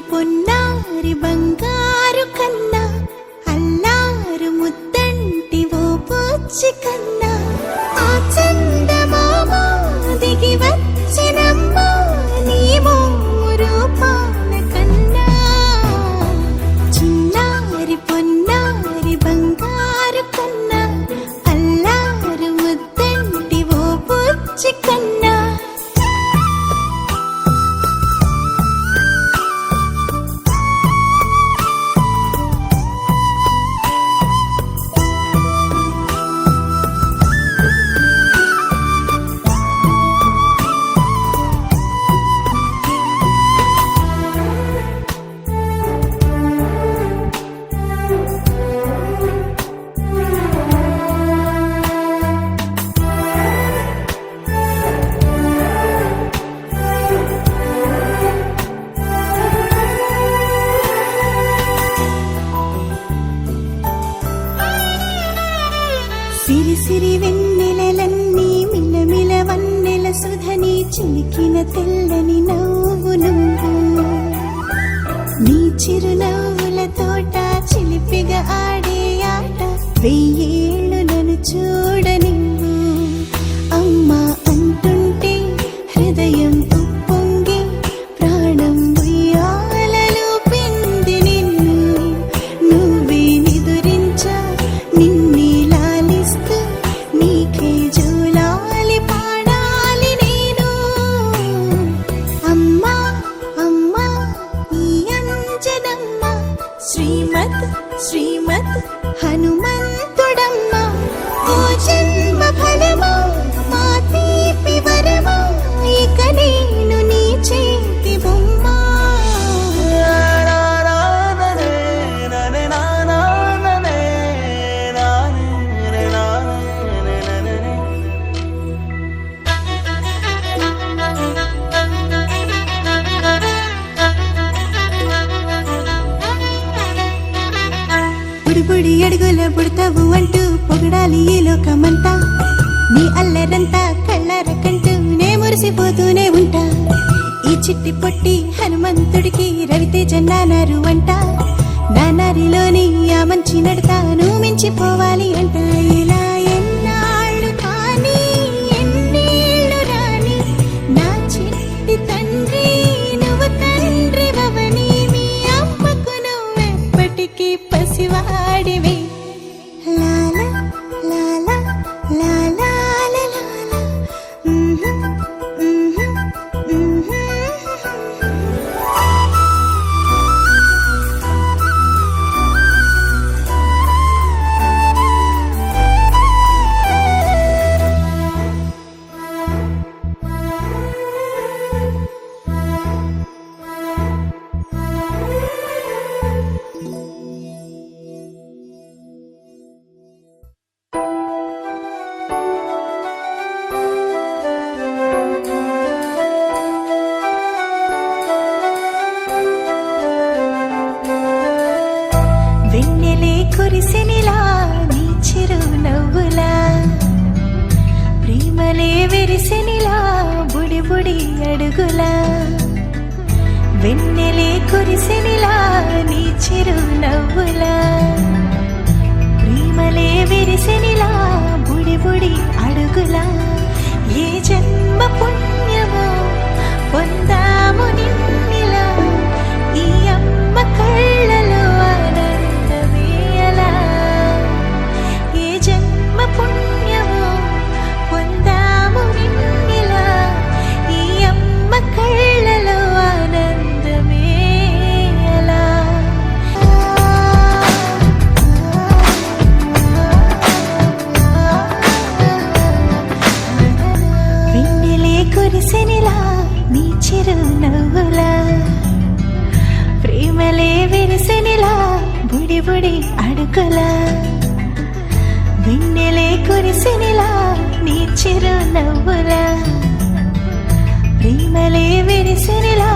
పొన్నారి బంగారు కన్నా అల్లారు ముద్దంటి ఓ పోచి కన్నా ఆ చందమామ దిగి వచ్చినమ్మ నీ రూపాల కన్నా చిన్నారి పొన్నారి బంగారు కన్నా అల్లారు ముద్దంటి ఓ పోచి కన్నా సిరి సిరి వెన్నెలలన్నీ మిలమిల వన్నెల సుధని చిలికిన తెల్లని నవ్వు నువ్వు నీ చిరునవ్వుల తోట చిలిపిగా ఆడే ఆట వెయ్యేళ్ళు నన్ను చూడని అమ్మా అంటుంటే హృదయం ఉప్పొంగి ప్రాణం ఉయ్యాలలో పిండి నిన్ను నువ్వే నిదురించా నిన్నే నీకే జూలాలి పాడాలి నేను అమ్మా అమ్మా ఈ అంజనమ్మ శ్రీమత్ శ్రీమత్ హనుమంతుడమ్మ ఓ జన్మ ఫలమా మా తీపి వరమా ఇక నేను నీ చేతి బొమ్మ బుడి అడుగుల పుడతావు అంటూ పొగడాలి ఈ లోకమంతా నీ అల్లరంతా కళ్ళారకంటూ నే మురిసిపోతూనే ఉంటా ఈ చిట్టి పొట్టి హనుమంతుడికి రవితేజ నానారు అంట నానారిలోని ఆ మంచి నడతా నువ్వు మించిపోవాలి అంట ఇలా ఎన్నాళ్ళు కానీ ఎన్నేళ్ళు రాని నా చిట్టి తండ్రి నువ్వు తండ్రి భవని మీ అమ్మకు నువ్వెప్పటికీ పసివాడివి లాలా లాలా లాలా లాలా వెన్నెలే కురిసినిలా నీ చిరు నవ్వులా ప్రేమలే విరిసినిలా బుడి బుడి అడుగులా వెన్నెలే కురిసినిలా నీ చిరు నవ్వులా ప్రేమలే విరిసినిలా బుడి బుడి అడుగులా ఏ జన్మ పుణ్యమో పొందాము నిన్నిలా ఈ అమ్మ కళ్ళలో పుణ్యమో పొందాము నిన్నిలా ఈ అమ్మ కళ్ళలో ఆనందమే అలా వెన్నెలే కురిసినిలా నీ చిరు నవ్వులా ప్రేమలే విరిసినిలా బుడి బుడి అడుగులా వెన్నెలే కురిసినిలా నీ చిరు నవ్వులా ప్రేమలే విరిసినిలా